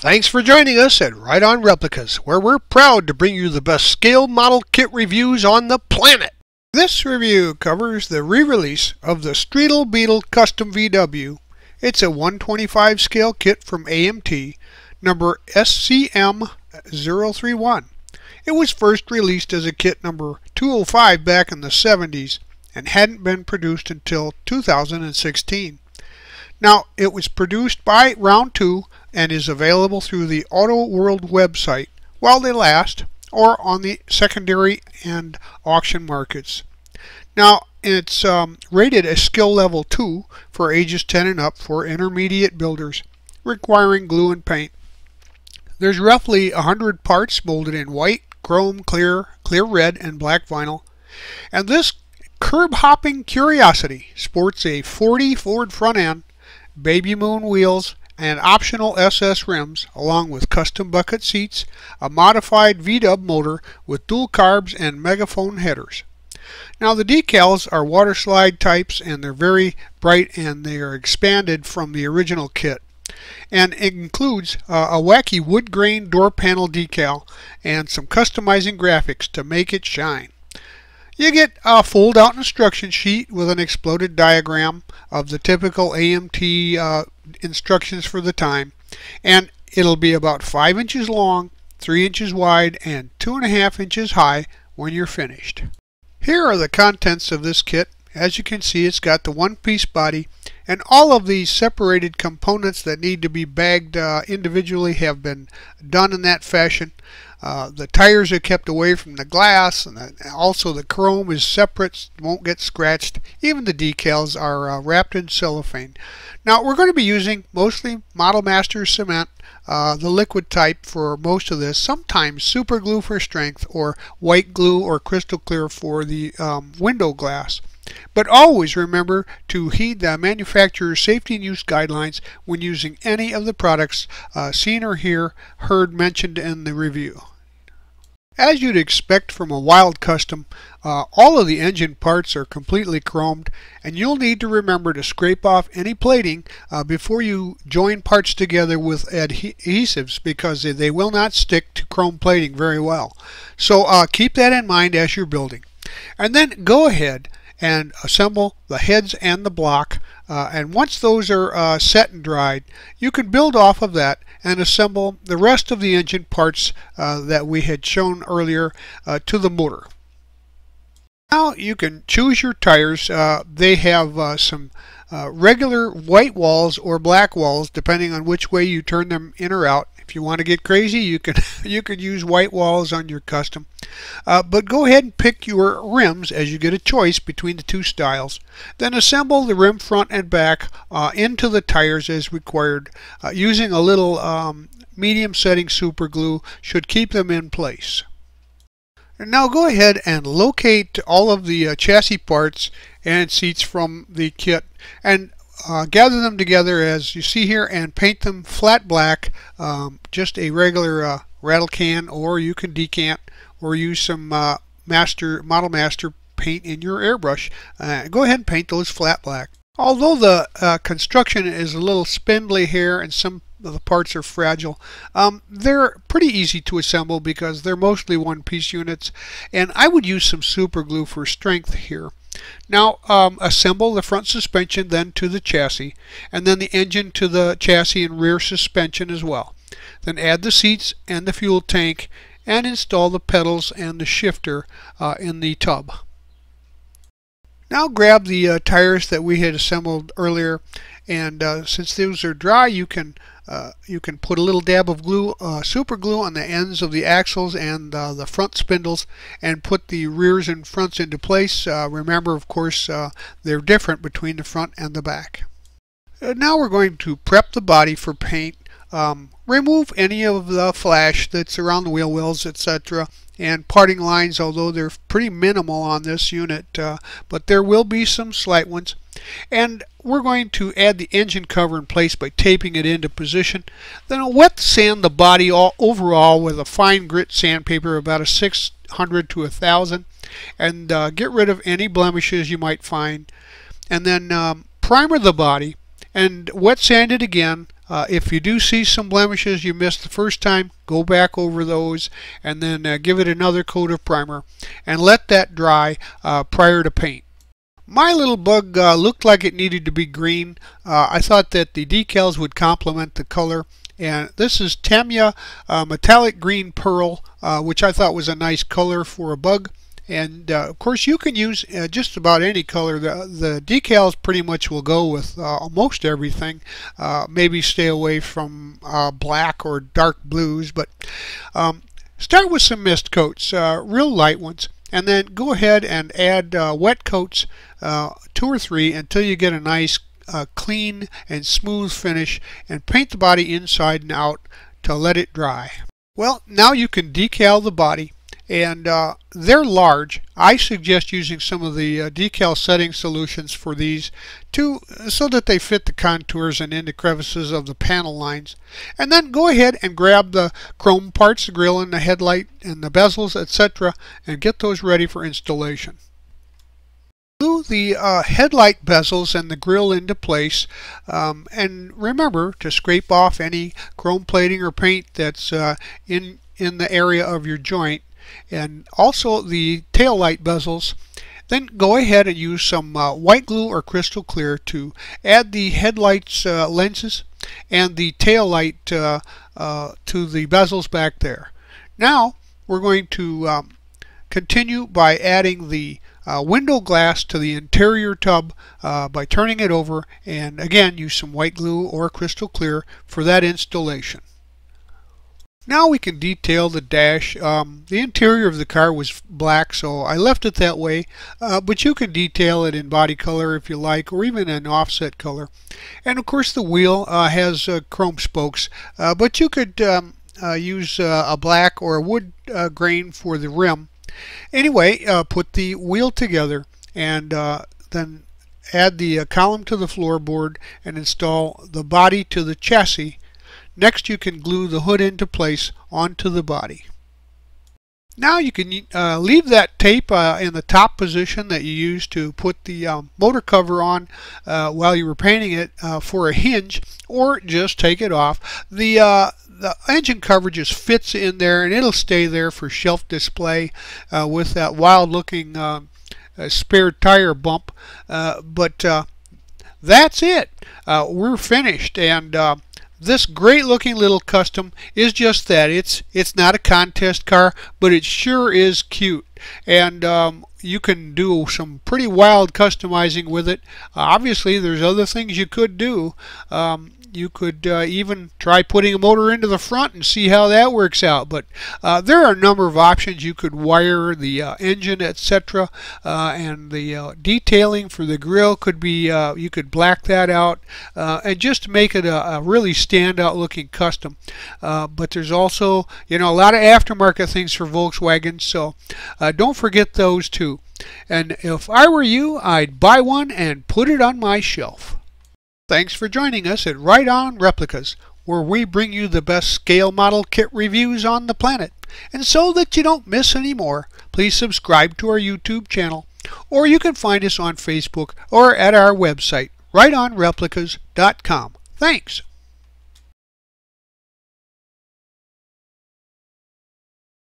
Thanks for joining us at Right On Replicas, where we're proud to bring you the best scale model kit reviews on the planet. This review covers the re-release of the Streetle Beetle Custom VW. It's a 125 scale kit from AMT, number SCM031. It was first released as a kit number 205 back in the 70s and hadn't been produced until 2016. Now, it was produced by Round 2 and is available through the Auto World website while they last, or on the secondary and auction markets. Now, it's rated as skill level 2 for ages 10 and up for intermediate builders, requiring glue and paint. There's roughly 100 parts molded in white, chrome, clear red, and black vinyl. And this curb-hopping curiosity sports a 40 Ford front end, baby moon wheels, and optional SS rims, along with custom bucket seats, a modified V-dub motor with dual carbs and megaphone headers. Now, the decals are water slide types, and they're very bright, and they are expanded from the original kit. And it includes a wacky wood grain door panel decal and some customizing graphics to make it shine. You get a fold-out instruction sheet with an exploded diagram of the typical AMT instructions for the time, and it'll be about 5 inches long, 3 inches wide, and 2.5 inches high when you're finished. Here are the contents of this kit. As you can see, it's got the one-piece body, and all of these separated components that need to be bagged individually have been done in that fashion. The tires are kept away from the glass, and also the chrome is separate, won't get scratched. Even the decals are wrapped in cellophane. Now, we're going to be using mostly Model Master cement, the liquid type for most of this, sometimes super glue for strength, or white glue or crystal clear for the window glass. But always remember to heed the manufacturer's safety and use guidelines when using any of the products seen or heard mentioned in the review. As you'd expect from a wild custom, all of the engine parts are completely chromed, and you'll need to remember to scrape off any plating before you join parts together with adhesives, because they will not stick to chrome plating very well. So keep that in mind as you're building. And then go ahead and assemble the heads and the block, and once those are set and dried, you can build off of that and assemble the rest of the engine parts that we had shown earlier to the motor. Now you can choose your tires. They have some regular white walls or black walls, depending on which way you turn them in or out. If you want to get crazy, you can use white walls on your custom. But go ahead and pick your rims as you get a choice between the two styles. Then assemble the rim front and back into the tires as required. Using a little medium setting super glue should keep them in place. And now go ahead and locate all of the chassis parts and seats from the kit, and gather them together as you see here and paint them flat black, just a regular rattle can, or you can decant or use some Model Master paint in your airbrush. Go ahead and paint those flat black. Although the construction is a little spindly here and some of the parts are fragile, they're pretty easy to assemble because they're mostly one-piece units, and I would use some super glue for strength here. Now assemble the front suspension then to the chassis, and then the engine to the chassis and rear suspension as well. Then add the seats and the fuel tank, and install the pedals and the shifter in the tub. Now grab the tires that we had assembled earlier, and since those are dry, you can put a little dab of glue, super glue, on the ends of the axles and the front spindles, and put the rears and fronts into place. Remember, of course, they're different between the front and the back. Now we're going to prep the body for paint. Remove any of the flash that's around the wheel wells, etc., and parting lines, although they're pretty minimal on this unit, but there will be some slight ones. And we're going to add the engine cover in place by taping it into position. Then I'll wet sand the body overall with a fine grit sandpaper, about a 600 to 1000, and get rid of any blemishes you might find. And then primer the body and wet sand it again If you do see some blemishes you missed the first time, go back over those and then give it another coat of primer and let that dry prior to paint. My little bug looked like it needed to be green. I thought that the decals would complement the color. And this is Tamiya Metallic Green Pearl, which I thought was a nice color for a bug. And of course you can use just about any color. The decals pretty much will go with most everything. Maybe stay away from black or dark blues, but start with some mist coats, real light ones, and then go ahead and add wet coats, 2 or 3, until you get a nice clean and smooth finish, and paint the body inside and out to let it dry. Well, now you can decal the body. And they're large. I suggest using some of the decal setting solutions for these so that they fit the contours and into crevices of the panel lines. And then go ahead and grab the chrome parts, the grill and the headlight and the bezels, etc., and get those ready for installation. Glue the headlight bezels and the grill into place, and remember to scrape off any chrome plating or paint that's in the area of your joint, and also the tail light bezels. Then go ahead and use some white glue or crystal clear to add the headlights lenses and the tail light to the bezels back there. Now we're going to continue by adding the window glass to the interior tub by turning it over, and again use some white glue or crystal clear for that installation. Now we can detail the dash. The interior of the car was black, so I left it that way, but you can detail it in body color if you like, or even an offset color. And of course the wheel has chrome spokes, but you could use a black or a wood grain for the rim. Anyway, put the wheel together and then add the column to the floorboard and install the body to the chassis. Next you can glue the hood into place onto the body. Now you can leave that tape in the top position that you used to put the motor cover on while you were painting it for a hinge, or just take it off. The engine cover just fits in there and it'll stay there for shelf display with that wild looking spare tire bump. But that's it. We're finished, and this great looking little custom is just that. It's not a contest car, but it sure is cute, and you can do some pretty wild customizing with it. Obviously there's other things you could do. You could even try putting a motor into the front and see how that works out. But there are a number of options. You could wire the engine, etc., and the detailing for the grill could be, you could black that out and just make it a really standout looking custom. But there's also, a lot of aftermarket things for Volkswagen, so don't forget those too. And if I were you, I'd buy one and put it on my shelf. Thanks for joining us at Right On Replicas, where we bring you the best scale model kit reviews on the planet. And so that you don't miss any more, please subscribe to our YouTube channel, or you can find us on Facebook or at our website, rightonreplicas.com. Thanks.